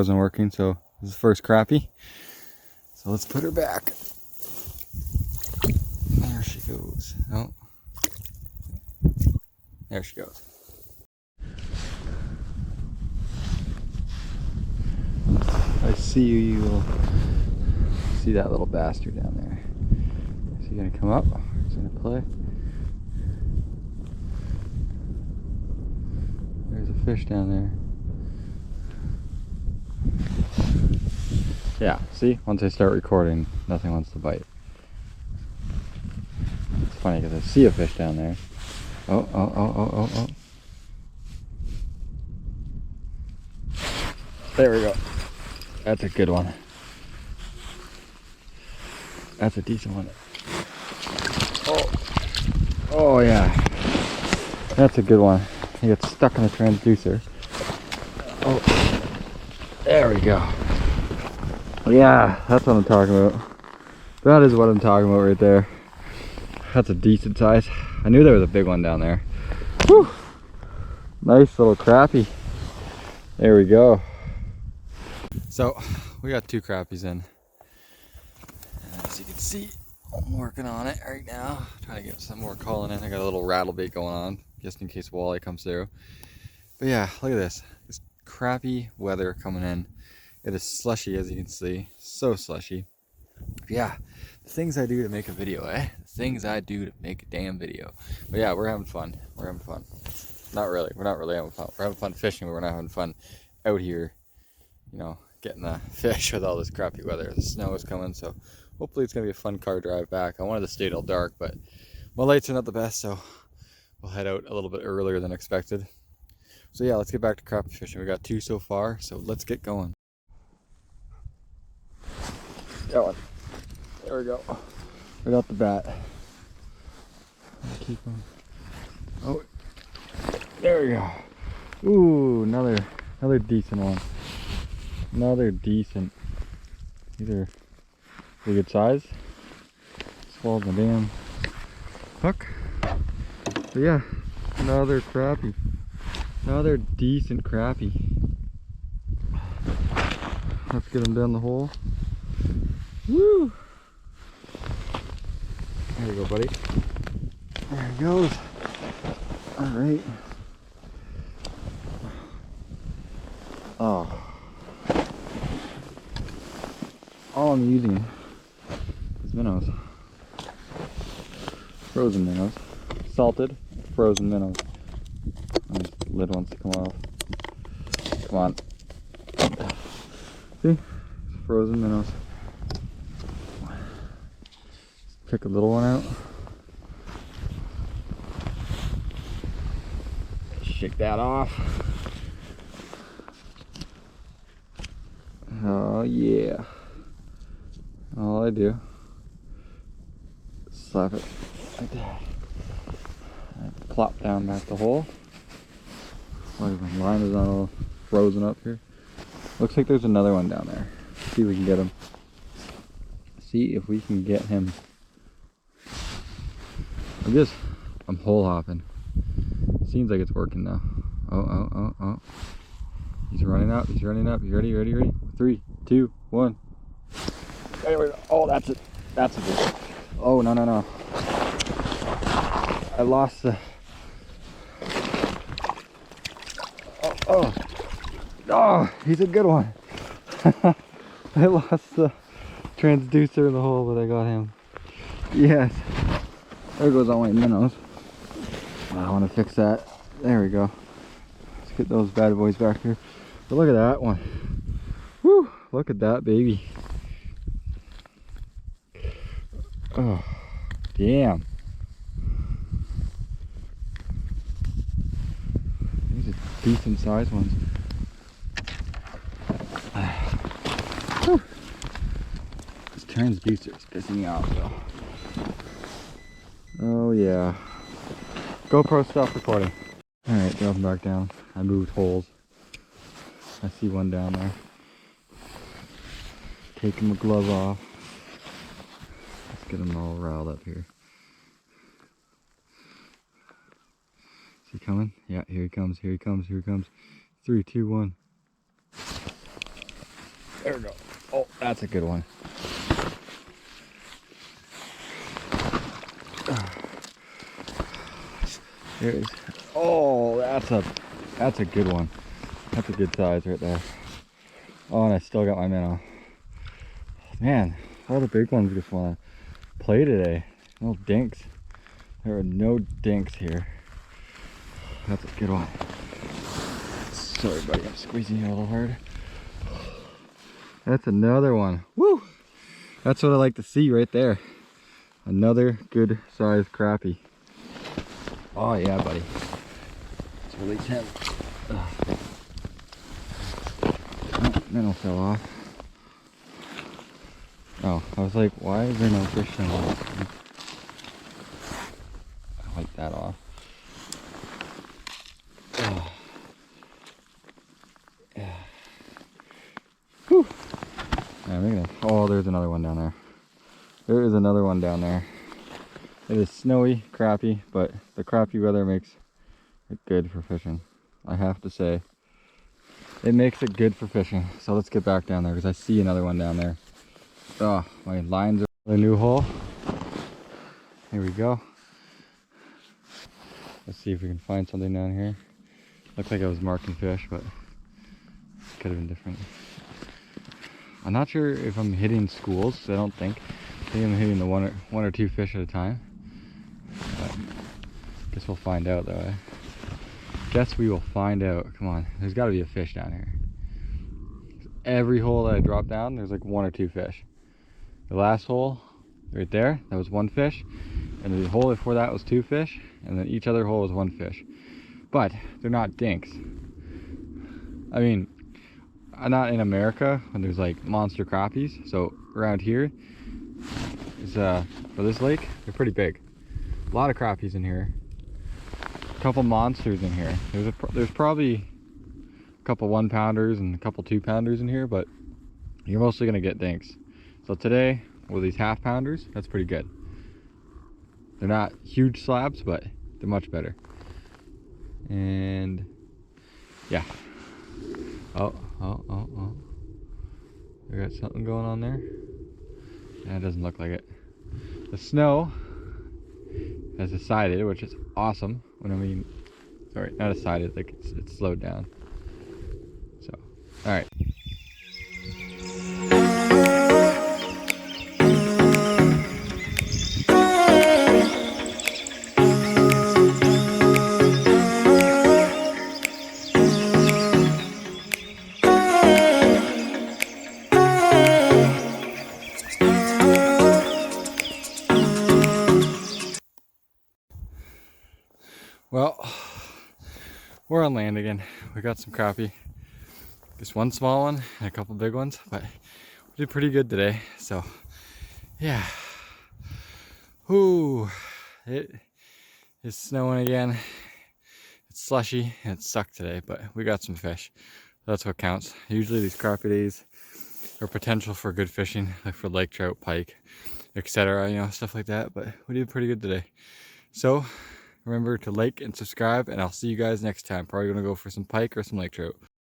wasn't working, so this is the first crappie. So let's put her back. There she goes. Oh. There she goes. I see you, you will see that little bastard down there. Is he gonna come up? He's gonna play. There's a fish down there. Yeah, see? Once I start recording, nothing wants to bite. It's funny because I see a fish down there. Oh, oh, oh, oh, oh, oh. There we go. That's a good one. That's a decent one. Oh, oh yeah. That's a good one. He gets stuck in the transducer. Oh, there we go. Yeah, that's what I'm talking about. That is what I'm talking about right there. That's a decent size. I knew there was a big one down there. Whew. Nice little crappie. There we go. So we got 2 crappies in. And as you can see, I'm working on it right now. Trying to get some more calling in. I got a little rattle bait going on just in case walleye comes through. But yeah, look at this. This crappy weather coming in. It is slushy, as you can see. So slushy. But yeah, the things I do to make a video, eh? The things I do to make a damn video. But yeah, we're having fun. We're having fun. Not really. We're not really having fun. We're having fun fishing, but we're not having fun out here, you know, getting the fish with all this crappy weather. The snow is coming, so hopefully it's going to be a fun car drive back. I wanted to stay till dark, but my lights are not the best, so we'll head out a little bit earlier than expected. So yeah, let's get back to crappie fishing. We got 2 so far, so let's get going. That one. There we go. Right off the bat. Keep on. Oh, there we go. Ooh, another decent one. Another decent. These are pretty good size. Swallowed my damn hook. But yeah, another crappie. Another decent crappie. Let's get him down the hole. Woo! There you go, buddy. There he goes. Alright. Oh. All I'm using is minnows. Frozen minnows. Salted, frozen minnows. And this lid wants to come off. Come on. See? Frozen minnows. Pick a little one out. Shake that off. Oh yeah. All I do is slap it like that. And plop down back the hole. Oh, the line is not all frozen up here. Looks like there's another one down there. See if we can get him. See if we can get him. I'm hole hopping. Seems like it's working though. Oh, oh, oh, oh. He's running up, he's running up. You ready, ready, ready? 3, 2, 1. There we go. Oh, that's it. That's a good. Oh, no, no, no. I lost the. Oh, oh. Oh, he's a good one. I lost the transducer in the hole, but I got him. Yes. There goes all my minnows. I want to fix that. There we go. Let's get those bad boys back here. But look at that one. Woo! Look at that baby. Oh, damn. These are decent sized ones. This transducer is pissing me off though. Oh yeah. GoPro stop recording. Alright, drop them back down. I moved holes. I see one down there. Taking my glove off. Let's get them all riled up here. Is he coming? Yeah, here he comes, here he comes, here he comes. 3, 2, 1. There we go. Oh, that's a good one. There is. Oh, that's a good one. That's a good size right there. Oh, and I still got my minnow. Man, all the big ones just want to play today. No dinks. There are no dinks here. That's a good one. Sorry, buddy, I'm squeezing you a little hard. That's another one. Woo! That's what I like to see right there. Another good sized crappie. Oh yeah, buddy. It's really tense. Oh, minnow fell off. Oh, I was like, why is there no fish in it? I like that off. Oh. Yeah. Whew. Yeah, oh, there's another one down there. There is another one down there. It is snowy crappie, but the crappie weather makes it good for fishing. I have to say, it makes it good for fishing. So let's get back down there because I see another one down there. Oh, my lines are a new hole. Here we go. Let's see if we can find something down here. Looks like I was marking fish, but it could have been different. I'm not sure if I'm hitting schools, so I don't think. I think I'm hitting the one or two fish at a time. But guess we'll find out though. Guess we will find out. Come on, there's got to be a fish down here. Every hole that I drop down, there's like one or two fish. The last hole, right there, that was one fish. And the hole before that was two fish. And then each other hole was one fish. But they're not dinks. I mean, not in America when there's like monster crappies. So around here is for this lake, they're pretty big. A lot of crappies in here. A couple monsters in here. There's probably a couple 1-pounders and a couple 2-pounders in here, but you're mostly gonna get dinks. So today with these 1/2-pounders, that's pretty good. They're not huge slabs, but they're much better. And yeah. Oh. We got something going on there. Yeah, it doesn't look like it. The snow has decided, which is awesome. When I mean, sorry, not decided, like it's slowed down. So, all right. Well, we're on land again. We got some crappie. Just one small one and a couple big ones, but we did pretty good today. So, yeah. Ooh, it is snowing again. It's slushy and it sucked today, but we got some fish. That's what counts. Usually these crappie days are potential for good fishing, like for lake trout, pike, etc. You know, stuff like that. But we did pretty good today. So remember to like and subscribe, and I'll see you guys next time. Probably gonna go for some pike or some lake trout.